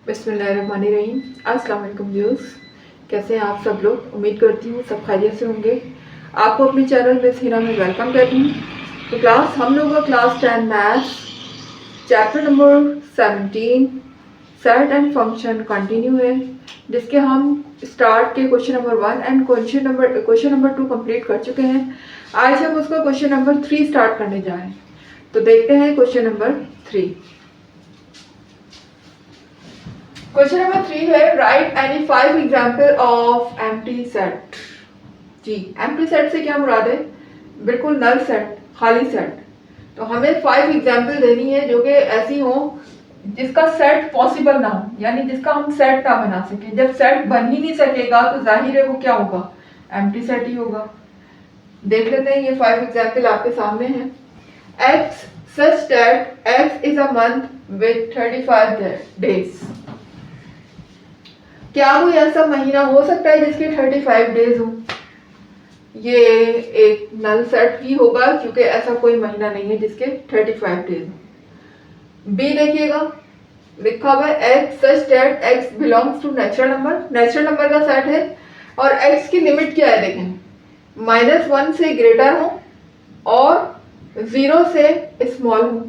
बिस्मिल्लाहिर्रहमानिर्रहीम। अस्सलाम वालेकुम व्यूअर्स, कैसे हैं आप सब लोग। उम्मीद करती हूँ सब खैरियत से होंगे। आपको अपने चैनल मिस हिना में वेलकम करती हूँ। तो क्लास हम लोग का class 10 maths chapter number 17 set and function continue है, जिसके हम स्टार्ट के question number 1 and question number 2 complete कर चुके हैं। आज हम उसका क्वेश्चन नंबर 3 स्टार्ट करने जा रहे हैं। तो देखते हैं क्वेश्चन नंबर 3। क्वेश्चन नंबर 3 है write any 5 example of empty set. जी, एम्प्टी सेट से क्या मुराद है? बिल्कुल नल सेट, खाली सेट। तो हमें 5 एग्जाम्पल देनी है जो कि ऐसी हो जिसका सेट पॉसिबल ना हो, यानी जिसका हम सेट ना बना सके। जब सेट बन ही नहीं सकेगा तो जाहिर है वो क्या होगा, एम्प्टी सेट ही होगा। देख लेते हैं, ये 5 एग्जाम्पल आपके सामने हैं। X such that x is a month with 35 days. क्या कोई ऐसा महीना हो सकता है जिसके 35 डेज हो? ये एक नल सेट ही होगा, क्योंकि ऐसा कोई महीना नहीं है जिसके 35 डेज हो। बी देखिएगा, लिखा हुआ है x such that x belongs to natural number. Natural number का सेट है और एक्स की लिमिट क्या है देखें, -1 से ग्रेटर हो और 0 से स्मॉल हो।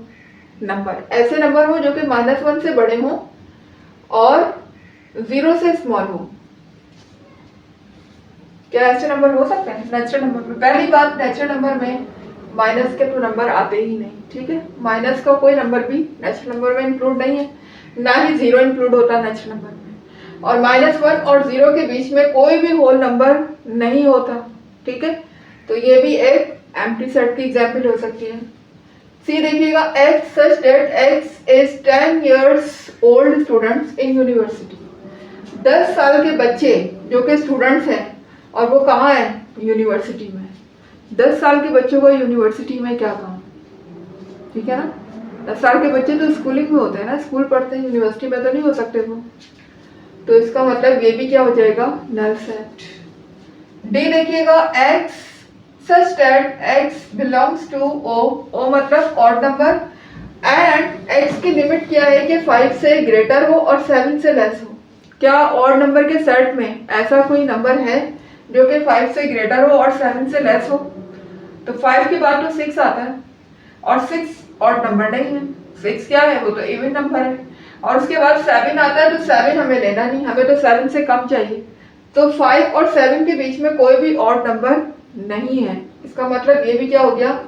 नंबर ऐसे नंबर हो जो कि -1 से बड़े हो और 0 से स्मॉल हो। क्या ऐसे नंबर हो सकते हैं नेचुरल नंबर में? पहली बात, नेचुरल नंबर में माइनस के तो नंबर आते ही नहीं, ठीक है। माइनस का कोई नंबर भी नेचुरल नंबर में इंक्लूड नहीं है, ना ही 0 इंक्लूड होता नेचुरल नंबर में। और -1 और 0 के बीच में कोई भी होल नंबर नहीं होता, ठीक है। तो ये भी एक एम्प्टी सेट की एग्जाम्पल हो सकती है। सी देखिएगा, x such that x is 10 years old students in university. 10 साल के बच्चे जो कि स्टूडेंट्स हैं और वो कहाँ है, यूनिवर्सिटी में। 10 साल के बच्चों को यूनिवर्सिटी में क्या काम, ठीक है ना। 10 साल के बच्चे तो स्कूलिंग में होते हैं ना, स्कूल पढ़ते हैं, यूनिवर्सिटी में तो नहीं हो सकते वो। तो इसका मतलब ये भी क्या हो जाएगा, नल सेट। डी देखिएगा, x such that x belongs to O. O मतलब ऑड नंबर एंड एक्स की लिमिट क्या है कि 5 से ग्रेटर हो और 7 से लेस हो। क्या ऑड नंबर के सेट में ऐसा कोई नंबर है जो कि 5 से ग्रेटर हो और 7 से लेस हो? तो 5 के बाद तो 6 आता है और 6 ऑड नंबर नहीं है। 6 क्या है, वो तो इवन नंबर है। और उसके बाद 7 आता है, तो 7 हमें लेना नहीं, हमें तो 7 से कम चाहिए। तो 5 और 7 के बीच में कोई भी ऑड नंबर नहीं है। इसका मतलब ये भी क्या हो गया,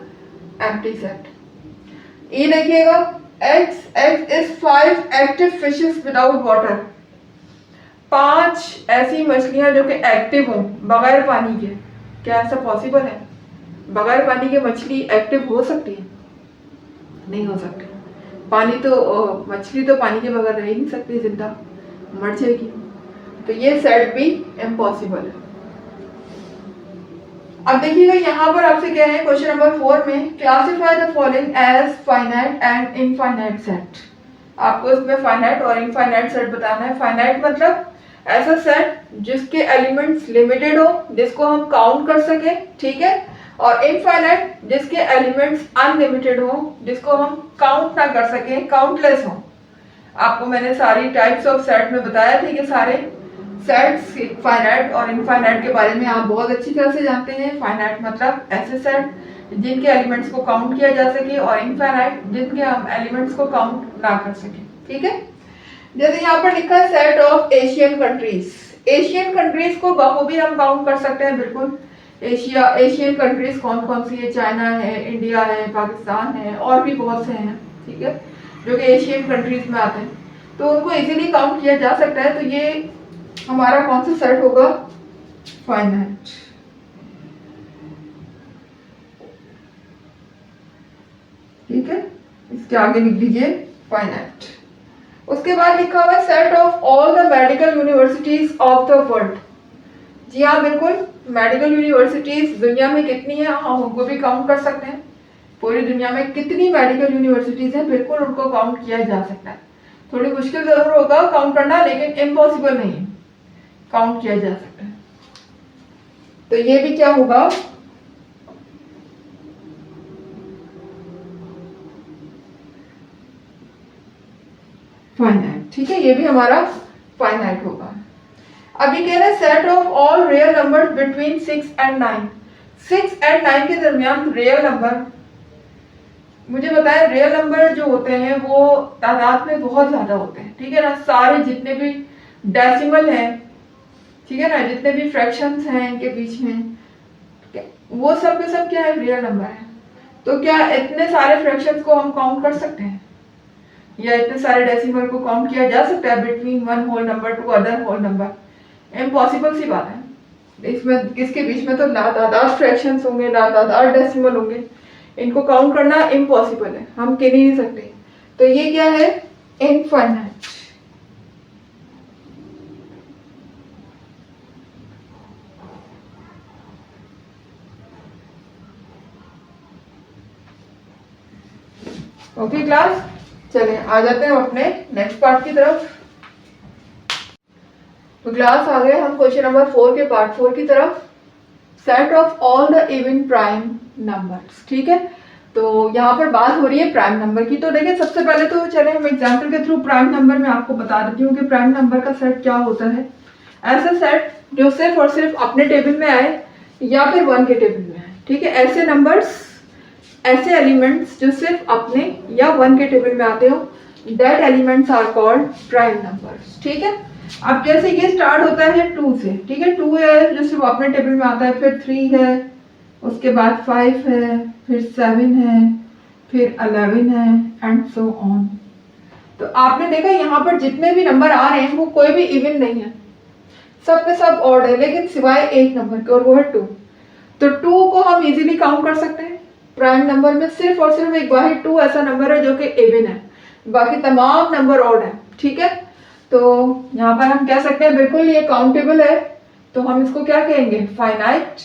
एम्प्टी सेट। ई देखिएगा, x is 5 active fishes without water. 5 ऐसी मछलियां जो कि एक्टिव हों बगैर पानी के। क्या ऐसा पॉसिबल है? बगैर पानी के मछली एक्टिव हो सकती है? नहीं हो सकती। पानी तो मछली तो पानी के बगैर रह ही नहीं सकती, जिंदा मर जाएगी। तो ये सेट भी इम्पॉसिबल है। अब देखिएगा यहाँ पर आपसे क्या है, क्वेश्चन नंबर 4 में classify the following as finite and infinite set. आपको इसमें फाइनाइट और इनफाइनाइट सेट बताना है। फाइनाइट मतलब ऐसा सेट जिसके एलिमेंट्स लिमिटेड हो, जिसको हम काउंट कर सके, ठीक है। और इनफाइनाइट जिसके एलिमेंट्स अनलिमिटेड हो, जिसको हम काउंट ना कर सके, काउंटलेस हो। आपको मैंने सारी टाइप्स ऑफ सेट में बताया था कि सारे सेट्स फाइनाइट और इनफाइनाइट के बारे में आप बहुत अच्छी तरह से जानते हैं। फाइनाइट मतलब ऐसे सेट जिनके एलिमेंट्स को काउंट किया जा सके और इनफाइनाइट जिनके हम एलिमेंट्स को काउंट ना कर सके, ठीक है। जैसे यहाँ पर लिखा है set of Asian countries. Asian countries को बखूबी हम काउंट कर सकते हैं, बिल्कुल। एशियन कंट्रीज कौन कौन सी है? चाइना है, इंडिया है, पाकिस्तान है और भी बहुत से हैं, ठीक है, जो कि एशियन कंट्रीज में आते हैं। तो उनको इजीली काउंट किया जा सकता है। तो ये हमारा कौन सा सेट होगा, फाइनाइट, ठीक है। इसके आगे लिख लीजिए फाइनाइट। उसके बाद लिखा हुआ है set of all the medical universities of the world. जी हाँ, बिल्कुल। मेडिकल यूनिवर्सिटीज दुनिया में कितनी है, हम उनको भी काउंट कर सकते हैं। पूरी दुनिया में कितनी मेडिकल यूनिवर्सिटीज हैं, बिल्कुल उनको काउंट किया जा सकता है। थोड़ी मुश्किल जरूर होगा काउंट करना, लेकिन इम्पॉसिबल नहीं है, काउंट किया जा सकता है। तो ये भी क्या होगा, फाइनाइट, ठीक है, ये भी हमारा फाइनाइट होगा। अब ये कह रहे हैं set of all real numbers between 6 and 9। 6 and 9 के दरमियान रियल नंबर, मुझे बताया रियल नंबर जो होते हैं वो तादाद में बहुत ज्यादा होते हैं, ठीक है ना, सारे जितने भी डेसिमल हैं, ठीक है ना, जितने भी फ्रैक्शंस हैं इनके बीच में, वो सब के सब क्या है, रियल नंबर है। तो क्या इतने सारे फ्रैक्शंस को हम काउंट कर सकते हैं, या इतने सारे डेसिमल को काउंट किया जा सकता है between one whole number to other whole number? Impossible सी बात है। इसमें इसके बीच में तो लातादाद फ्रैक्शंस होंगे, लातादाद डेसिमल होंगे, इनको काउंट करना इम्पॉसिबल है, हम कह नहीं सकते। तो ये क्या है, इनफाइनाइट। ओके क्लास, चलें आ जाते हैं अपने नेक्स्ट पार्ट की तरफ। तो क्लास आ गए हम क्वेश्चन नंबर 4 के पार्ट 4 की तरफ। Set of all the even prime numbers, ठीक है। तो यहाँ पर बात हो रही है प्राइम नंबर की। तो देखिए सबसे पहले तो चले हम एग्जाम्पल के थ्रू प्राइम नंबर में आपको बता देती हूँ कि प्राइम नंबर का सेट क्या होता है। ऐसा सेट जो सिर्फ और सिर्फ अपने टेबल में आए या फिर वन के टेबल में आए, ठीक है। ऐसे नंबर्स, ऐसे एलिमेंट्स जो सिर्फ अपने या वन के टेबल में आते हो, that elements are called prime numbers, ठीक है। अब जैसे ये स्टार्ट होता है 2 से, ठीक है, 2 है जो सिर्फ अपने टेबल में आता है, फिर 3 है, उसके बाद 5 है, फिर 7 है, फिर 11 है, एंड सो ऑन। तो आपने देखा यहाँ पर जितने भी नंबर आ रहे हैं वो कोई भी इवन नहीं है, सब पे सब ऑड है, लेकिन सिवाय एक नंबर के, और वो है 2। तो 2 को हम इजीली काउंट कर सकते हैं प्राइम नंबर में। सिर्फ और सिर्फ एक वाहिद 2 ऐसा नंबर है जो कि इवन है, बाकी तमाम नंबर ऑड है, ठीक है। तो यहाँ पर हम कह सकते हैं बिल्कुल ये काउंटेबल है, तो हम इसको क्या कहेंगे, फाइनाइट।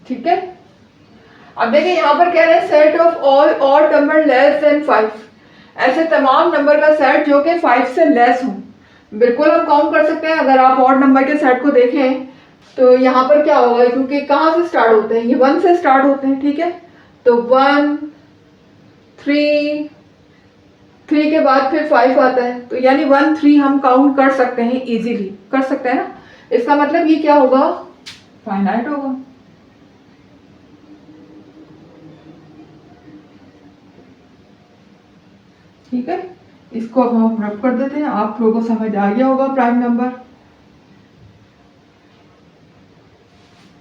ठीक है। अब देखिए यहाँ पर कह रहे हैं set of all odd number less than 5। ऐसे तमाम नंबर का सेट जो कि 5 से लेस हो, बिल्कुल हम काउंट कर सकते हैं। अगर आप ऑड नंबर के सेट को देखें तो यहाँ पर क्या होगा, क्योंकि कहाँ से स्टार्ट होते हैं, ये 1 से स्टार्ट होते हैं, ठीक है। तो 1 3 3 के बाद फिर 5 आता है, तो यानी 1 3 हम काउंट कर सकते हैं, इजीली कर सकते हैं ना। इसका मतलब ये क्या होगा, फाइनाइट होगा। ठीक है, इसको अब हम रब कर देते हैं। आप लोगों को समझ आ गया होगा प्राइम नंबर।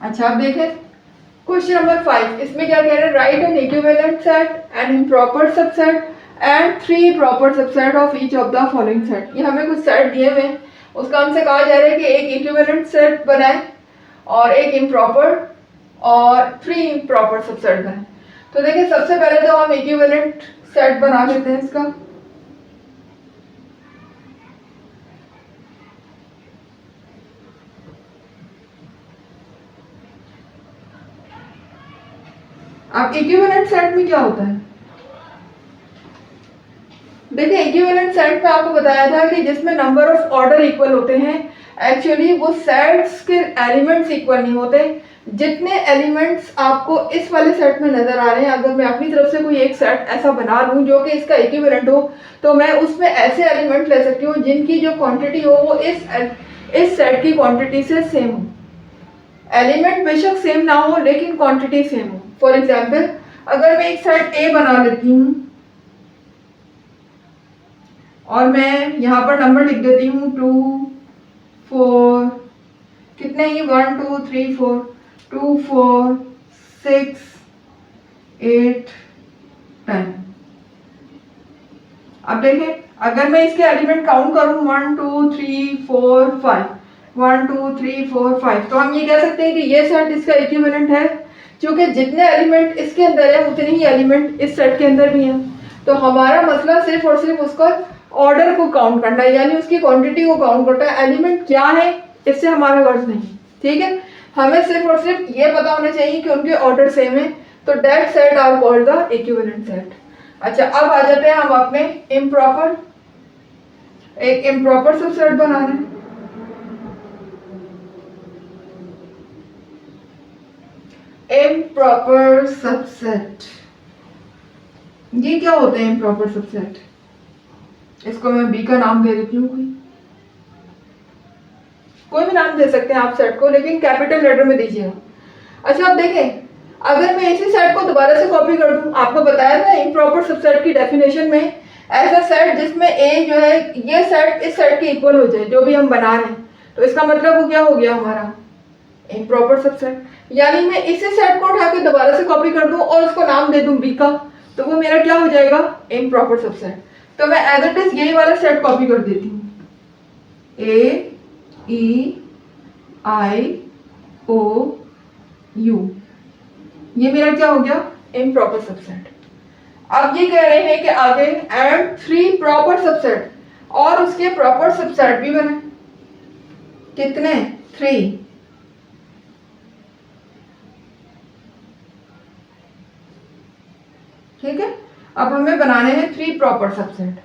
अच्छा अब देखें क्वेश्चन नंबर 5। इसमें क्या कह रहे हैं, write an equivalent set, an improper subset and 3 proper subset of each of the following set. ये हमें कुछ सेट दिए हुए हैं, उसका हमसे कहा जा रहा है कि एक इक्विवेलेंट सेट बनाए और एक इम्प्रॉपर और 3 प्रॉपर सबसेट बनाए। तो देखिए सबसे पहले तो हम इक्विवेलेंट सेट बना लेते हैं इसका। अब इक्विवेलेंट सेट में क्या होता है, देखिए इक्विवेलेंट सेट में आपको बताया था कि जिसमें नंबर ऑफ ऑर्डर इक्वल होते हैं, एक्चुअली वो सेट्स के एलिमेंट्स इक्वल नहीं होते। जितने एलिमेंट्स आपको इस वाले सेट में नजर आ रहे हैं, अगर मैं अपनी तरफ से कोई एक सेट ऐसा बना लूं जो कि इसका इक्विवेलेंट हो, तो मैं उसमें ऐसे एलिमेंट ले सकती हूँ जिनकी जो क्वांटिटी हो वो इस सेट की क्वांटिटी से सेम हो। एलिमेंट बेशक सेम ना हो लेकिन क्वांटिटी सेम हो। फॉर एग्जाम्पल अगर मैं एक सेट ए बना लेती हूँ और मैं यहाँ पर नंबर लिख देती हूँ 2 4, कितने ही 1 2 3 4, 2 4 6 8 10। अब देखें अगर मैं इसके एलिमेंट काउंट करूँ 1 2 3 4 5, 1 2 3 4 5, तो हम ये कह सकते हैं कि ये सेट इसका इक्विवेलेंट है, क्योंकि जितने एलिमेंट इसके अंदर है उतने ही एलिमेंट इस सेट के अंदर भी हैं। तो हमारा मसला सिर्फ और सिर्फ उसका ऑर्डर को काउंट करना है, यानी उसकी क्वांटिटी को काउंट करना है। एलिमेंट क्या है इससे हमारा गर्ज नहीं, ठीक है। हमें सिर्फ और सिर्फ ये पता होना चाहिए कि उनके ऑर्डर सेम है, तो that set are called the equivalent set. अच्छा अब आ जाते हैं हम अपने इम्प्रॉपर, एक इम्प्रॉपर सबसेट बना रहे हैं। Improper subset. ये क्या होते हैं इम्प्रॉपर सबसेट? इसको मैं बी का नाम दे देती हूँ, कोई भी नाम दे सकते हैं आप सेट को, लेकिन कैपिटल लेटर में दीजिएगा। अच्छा अब देखें, अगर मैं इसी सेट को दोबारा से कॉपी कर दूं, आपको बताया था इम्प्रॉपर सबसेट की डेफिनेशन में, ऐसा सेट जिसमें ए जो है ये सेट इस सेट के इक्वल हो जाए, जो भी हम बना रहे हैं, तो इसका मतलब वो क्या हो गया हमारा इम्प्रॉपर सबसेट। यानी मैं इसी सेट को उठा के दोबारा से कॉपी कर दूं और उसको नाम दे दूं बी का, तो वो मेरा क्या हो जाएगा इम्प्रॉपर सबसेट। तो मैं एज इट इज यही वाला सेट कॉपी कर देती हूँ, ए ई आई ओ यू, ये मेरा क्या हो गया इम्प्रॉपर सबसेट। अब ये कह रहे हैं कि आगे एंड 3 प्रॉपर सबसेट, और उसके प्रॉपर सबसेट भी बने। कितने? 3। ठीक है, अब हमें बनाने हैं 3 प्रॉपर सबसेट।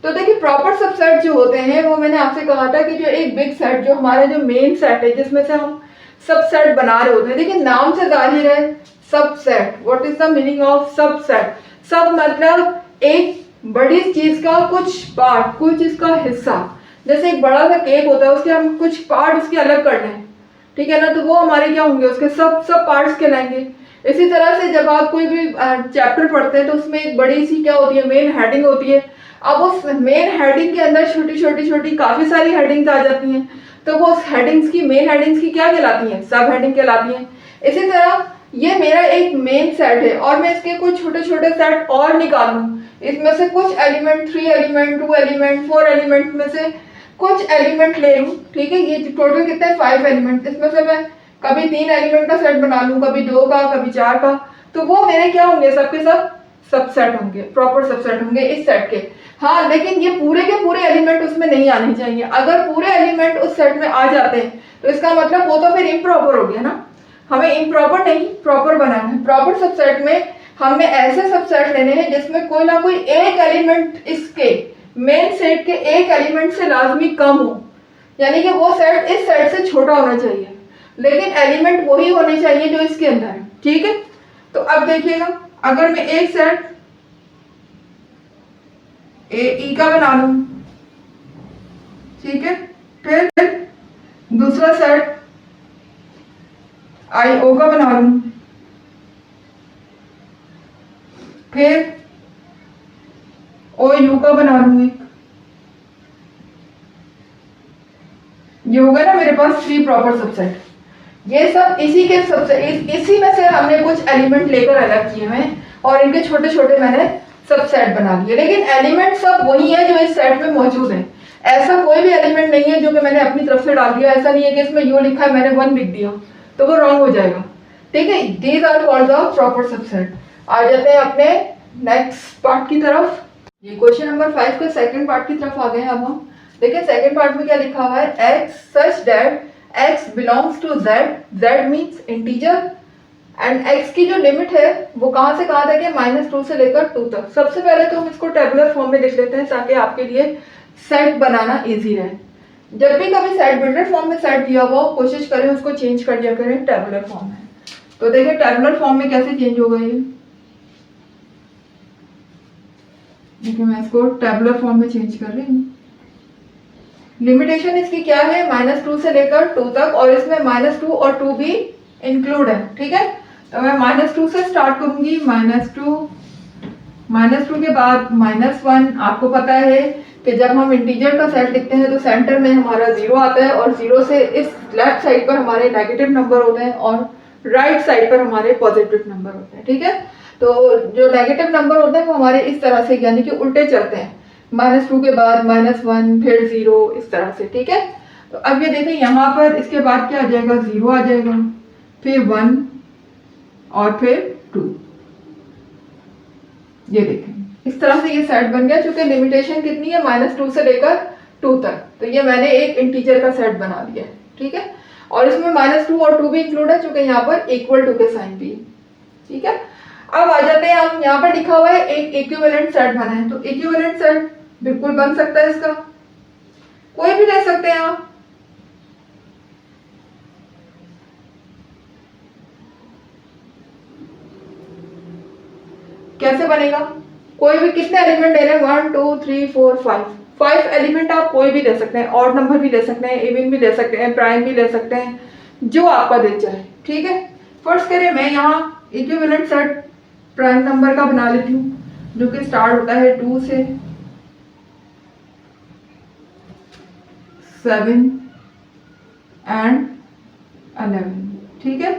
तो देखिए प्रॉपर सबसेट जो होते हैं वो मैंने आपसे कहा था कि जो एक बिग सेट, जो हमारा जो मेन सेट है जिसमें से हम सबसेट बना रहे होते हैं, देखिए नाम से जाहिर है subset. What is the meaning of subset? सब मतलब एक बड़ी चीज का कुछ पार्ट, कोई चीज का हिस्सा। जैसे एक बड़ा सा केक होता है, उसके हम कुछ पार्ट उसके अलग कर लें, ठीक है ना, तो वो हमारे क्या होंगे, उसके सब सब पार्ट्स कहलाएंगे। इसी तरह से जब आप कोई भी चैप्टर पढ़ते हैं तो उसमें एक बड़ी सी क्या होती है, मेन हेडिंग होती है। अब उस मेन हेडिंग के अंदर छोटी छोटी छोटी काफी सारी हेडिंग्स आ जाती हैं, तो वो उस हेडिंग्स की, मेन हेडिंग्स की क्या कहलाती हैं, सब हेडिंग कहलाती हैं। इसी तरह ये मेरा एक मेन सेट है और मैं इसके कुछ छोटे छोटे सेट और निकालूं, इसमें से कुछ एलिमेंट 3 एलिमेंट 2 एलिमेंट 4 एलिमेंट में से कुछ एलिमेंट ले लूं, ठीक है, ये टोटल कितने 5 एलिमेंट, इसमें से मैं कभी 3 एलिमेंट का सेट बना लूं, कभी 2 का, कभी 4 का, तो वो मेरे क्या होंगे, सबके सब सबसेट होंगे, प्रॉपर सबसेट होंगे इस सेट के। हाँ, लेकिन ये पूरे के पूरे एलिमेंट उसमें नहीं आने चाहिए। अगर पूरे एलिमेंट उस सेट में आ जाते हैं तो इसका मतलब वो तो फिर इम्प्रॉपर हो गया ना। हमें इम्प्रॉपर नहीं प्रॉपर बनाना है। प्रॉपर सबसेट में हमने ऐसे सबसेट लेने हैं जिसमें कोई ना कोई एक एलिमेंट इसके मेन सेट के एक एलिमेंट से लाजमी कम हो, यानी कि वो सेट इस सेट से छोटा होना चाहिए, लेकिन एलिमेंट वही होने चाहिए जो इसके अंदर है। ठीक है, तो अब देखिएगा, अगर मैं एक सेट ए ई का बना लूं, ठीक है, फिर दूसरा सेट आई ओ का बना लूं, फिर ओ यू का बना लूं एक, ये हो गया ना मेरे पास 3 प्रॉपर सबसेट। ये सब इसी के सबसेट, इसी में से हमने कुछ एलिमेंट लेकर अलग किए हैं और इनके छोटे छोटे मैंने सबसेट बना दिए, लेकिन एलिमेंट सब वही है जो इस सेट में मौजूद है। ऐसा कोई भी एलिमेंट नहीं है जो कि मैंने अपनी तरफ से डाल दिया। ऐसा नहीं है कि इसमें यू लिखा है मैंने 1 लिख दिया, तो वो रॉन्ग हो जाएगा। ठीक है, these are called the proper subset. आ जाते हैं अपने नेक्स्ट पार्ट की तरफ। ये क्वेश्चन नंबर 5 के सेकंड पार्ट की तरफ आ गए हैं अब हम। देखिए सेकंड पार्ट में क्या लिखा हुआ है, x such that x belongs to z, z means integer, and x की जो लिमिट है वो कहां से कहां तक है, -2 से लेकर 2 तक। सबसे पहले तो हम इसको टेबुलर फॉर्म में लिख लेते हैं ताकि आपके लिए सेट बनाना इजी रहे। जब भी कभी सेट बिल्डर फॉर्म में सेट दिया हुआ कोशिश करें उसको चेंज कर दिया करें टेबुलर फॉर्म में। तो देखिए टेबुलर फॉर्म में कैसे चेंज होगा ये, देखिए मैं इसको टेबुलर फॉर्म में चेंज कर रही हूँ। लिमिटेशन इसकी क्या है, -2 से लेकर 2 तक, और इसमें -2 और 2 भी इंक्लूड है। ठीक है, तो मैं -2 से स्टार्ट करूंगी, -2 के बाद -1। आपको पता है कि जब हम इंटीजर का सेट लिखते हैं तो सेंटर में हमारा 0 आता है और 0 से इस लेफ्ट साइड पर हमारे नेगेटिव नंबर होते हैं और राइट साइड पर हमारे पॉजिटिव नंबर होते हैं। ठीक है, तो जो नेगेटिव नंबर होते हैं वो हमारे इस तरह से यानी कि उल्टे चलते हैं, -2 के बाद -1 फिर 0 इस तरह से। ठीक है, तो अब ये देखें यहाँ पर इसके बाद क्या आ जाएगा, 0 आ जाएगा, फिर 1 और फिर 2। ये देखें इस तरह से ये सेट बन गया। चूंकि लिमिटेशन कितनी है, -2 से लेकर 2 तक, तो ये मैंने एक इंटीजर का सेट बना लिया है। ठीक है, और इसमें -2 और 2 भी इंक्लूड है चूंकि यहाँ पर इक्वल टू के साइन भी है। ठीक है, अब आ जाते हैं हम, यहाँ पर लिखा हुआ है एक इक्विवेलेंट सेट बना है, तो इक्विवेलेंट सेट बिल्कुल बन सकता है, इसका कोई भी ले सकते हैं आप। कैसे बनेगा? कोई भी कितने एलिमेंट ले रहे हैं? 1 2 3 4 5 5 एलिमेंट आप कोई भी ले सकते हैं, ऑड नंबर भी ले सकते हैं, इवन भी ले सकते हैं, प्राइम भी ले सकते हैं, जो आपका दिल चाहे। ठीक है, फर्स्ट करें मैं यहाँ इक्विवेलेंट सेट प्राइम नंबर का बना लेती हूँ, जो कि स्टार्ट होता है 2 से 7 एंड 11। ठीक है,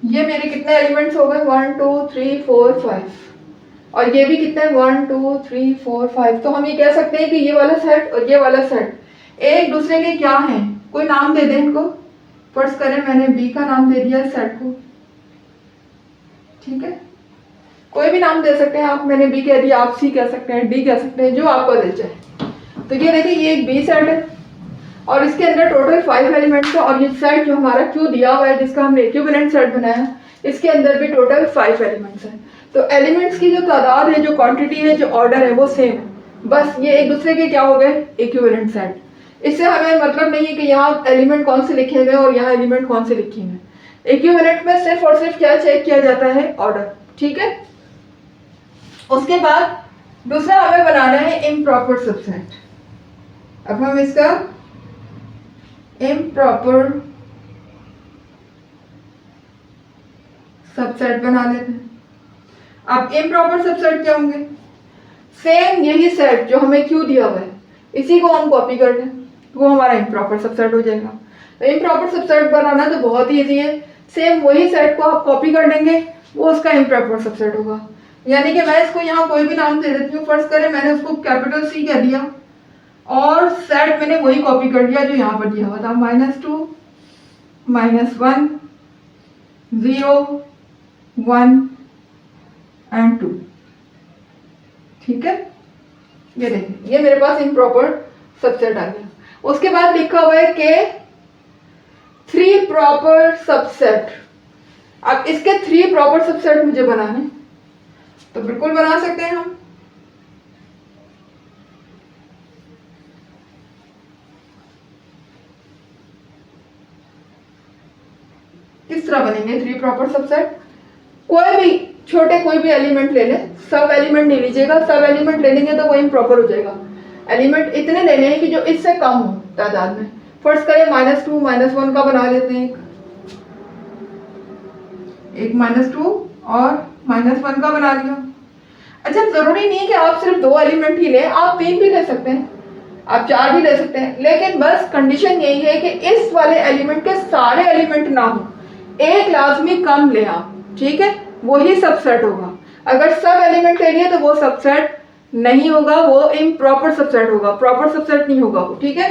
ये मेरे कितने एलिमेंट्स हो गए? 1 2 3 4 5, और ये भी कितने? 1 2 3 4 5। तो हम ये कह सकते हैं कि ये वाला सेट और ये वाला सेट एक दूसरे के क्या हैं? कोई नाम दे दें इनको। फर्स्ट करें, मैंने बी का नाम दे दिया सेट को। ठीक है, कोई भी नाम दे सकते हैं आप, मैंने बी कह दिया, आप सी कह सकते हैं, डी कह सकते हैं, जो आपका दिल चाहे। तो ये देखिए, ये एक बी सेट है और इसके अंदर टोटल 5 एलिमेंट्स है, और ये सेट जो हमारा क्यू दिया हुआ है, जिसका हमने इक्विवेलेंट सेट बनाया, इसके अंदर भी टोटल 5 एलिमेंट्स हैं। तो एलिमेंट्स की जो तादाद है, जो क्वांटिटी है, जो ऑर्डर है, वो सेम है, बस ये एक दूसरे के क्या हो गए? Equivalent set. इससे हमें मतलब नहीं है कि यहाँ एलिमेंट कौन से लिखे गए और यहाँ एलिमेंट कौन से लिखे गए। इक्विवेलेंट में सिर्फ और सिर्फ क्या चेक किया जाता है? ऑर्डर। ठीक है, उसके बाद दूसरा हमें बनाना है इम्प्रॉपर सबसेट। अब हम इसका इम्प्रॉपर सबसेट बना लेते हैं। अब इम्प्रॉपर सबसेट क्या होंगे? सेम यही सेट जो हमें क्यू दिया हुआ है, इसी को हम कॉपी कर लें, वो हमारा इम्प्रॉपर सबसेट हो जाएगा। तो इम्प्रॉपर सबसेट बनाना तो बहुत ही ईजी है, सेम वही सेट को आप कॉपी कर लेंगे, वो उसका इम्प्रॉपर सबसेट होगा। यानी कि मैं इसको यहाँ कोई भी नाम दे देती हूँ। फर्स्ट करें, मैंने उसको कैपिटल सी कह दिया और सेट मैंने वही कॉपी कर दिया जो यहाँ पर दिया हुआ था, -2 -1 0 1 एंड 2। ठीक है, ये देखिए, ये मेरे पास इम्प्रॉपर सबसेट आ गया। उसके बाद लिखा हुआ है कि 3 प्रॉपर सबसेट। अब इसके 3 प्रॉपर सबसेट मुझे बनाने, तो बिल्कुल बना सकते हैं हम। किस तरह बनेंगे 3 प्रॉपर सबसेट? कोई भी छोटे कोई भी एलिमेंट ले लें, सब एलिमेंट नहीं लीजिएगा, सब एलिमेंट ले लेंगे तो वो इम्प्रॉपर हो जाएगा। एलिमेंट इतने लेने हैं कि जो इससे कम हो तादाद में। फर्स्ट करें, -2 -1 का बना लेते हैं, एक -2 और -1 का बना लिया। अच्छा, जरूरी नहीं है कि आप सिर्फ 2 एलिमेंट ही लें, आप 3 भी ले सकते हैं, आप 4 भी ले सकते हैं, लेकिन बस कंडीशन यही है कि इस वाले एलिमेंट के सारे एलिमेंट ना हो, एक लाजमी कम ले आप। ठीक है, वही सबसेट होगा। अगर सब एलिमेंट ले लिए तो वो सबसेट नहीं होगा, वो इम्प्रॉपर सबसेट होगा, प्रॉपर सबसेट नहीं होगा वो। ठीक है,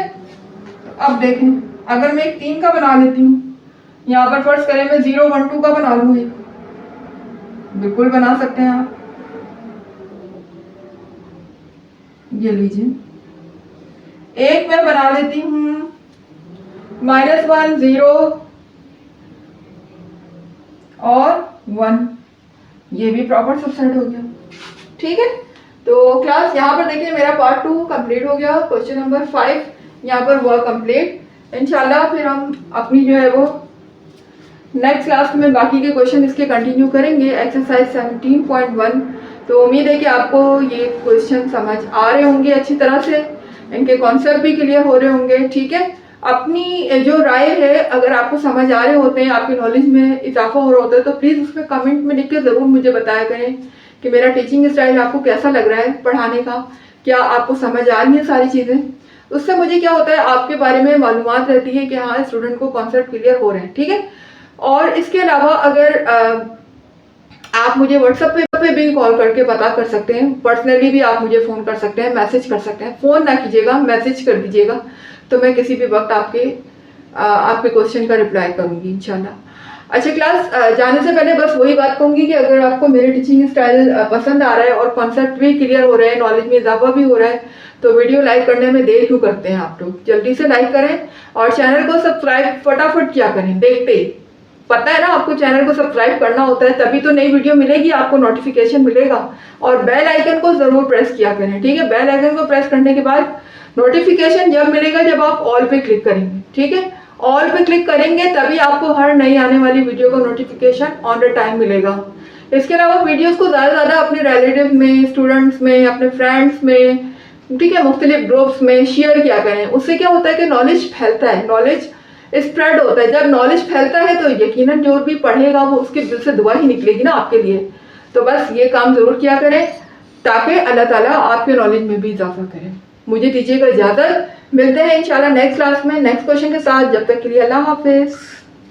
अब देखें, अगर मैं एक 3 का बना लेती हूँ, यहाँ पर फर्स्ट करें मैं 0 1 2 का बना लूँ, बिल्कुल बना सकते हैं आप। ये लीजिए, एक मैं बना लेती हूँ -1 0 और 1, ये भी प्रॉपर सबसेट हो गया। ठीक है, तो क्लास यहाँ पर देखिए मेरा पार्ट 2 कंप्लीट हो गया, क्वेश्चन नंबर 5 यहाँ पर हुआ कंप्लीट। इंशाल्लाह फिर हम अपनी जो है वो नेक्स्ट क्लास में बाकी के क्वेश्चन इसके कंटिन्यू करेंगे, एक्सरसाइज 17.1। तो उम्मीद है कि आपको ये क्वेश्चन समझ आ रहे होंगे अच्छी तरह से, इनके कॉन्सेप्ट भी क्लियर हो रहे होंगे। ठीक है, अपनी जो राय है, अगर आपको समझ आ रहे होते हैं, आपकी नॉलेज में इजाफा हो रहा होता है, तो प्लीज़ उसमें कमेंट में लिख के ज़रूर मुझे बताया करें कि मेरा टीचिंग स्टाइल आपको कैसा लग रहा है पढ़ाने का, क्या आपको समझ आ रही है सारी चीज़ें। उससे मुझे क्या होता है, आपके बारे में मालूमात रहती है कि हाँ, स्टूडेंट को कॉन्सेप्ट क्लियर हो रहे हैं। ठीक है, और इसके अलावा अगर आप मुझे व्हाट्सएप पे भी कॉल करके पता कर सकते हैं, पर्सनली भी आप मुझे फ़ोन कर सकते हैं, मैसेज कर सकते हैं। फ़ोन ना कीजिएगा, मैसेज कर दीजिएगा, तो मैं किसी भी वक्त आपके क्वेश्चन का रिप्लाई करूँगी इंशाल्लाह। अच्छा, क्लास जाने से पहले बस वही बात कहूँगी कि अगर आपको मेरे टीचिंग स्टाइल पसंद आ रहा है और कॉन्सेप्ट भी क्लियर हो रहे हैं, नॉलेज में इजाफा भी हो रहा है, तो वीडियो लाइक करने में देर क्यों करते हैं आप लोग? जल्दी से लाइक करें और चैनल को सब्सक्राइब फटाफट क्या करें, देखते ही पता है ना आपको चैनल को सब्सक्राइब करना होता है, तभी तो नई वीडियो मिलेगी, आपको नोटिफिकेशन मिलेगा। और बेल आइकन को जरूर प्रेस किया करें। ठीक है, बेल आइकन को प्रेस करने के बाद नोटिफिकेशन जब मिलेगा जब आप ऑल पे क्लिक करेंगे। ठीक है, ऑल पे क्लिक करेंगे तभी आपको हर नई आने वाली वीडियो का नोटिफिकेशन ऑन द टाइम मिलेगा। इसके अलावा वीडियोस को ज़्यादा से ज़्यादा अपने रिलेटिव में, स्टूडेंट्स में, अपने फ्रेंड्स में, ठीक है, मुख्तलिफ ग्रुप्स में शेयर किया करें। उससे क्या होता है कि नॉलेज फैलता है, नॉलेज स्प्रेड होता है। जब नॉलेज फैलता है तो यकीनन जो भी पढ़ेगा वो उसके दिल से दुआ ही निकलेगी ना आपके लिए। तो बस ये काम ज़रूर किया करें ताकि अल्लाह ताला आपके नॉलेज में भी इजाफा करे। मुझे दीजिएगा इजाज़त, मिलते हैं इंशाल्लाह नेक्स्ट क्लास में नेक्स्ट क्वेश्चन के साथ। जब तक के लिए अल्लाह हाफिज़।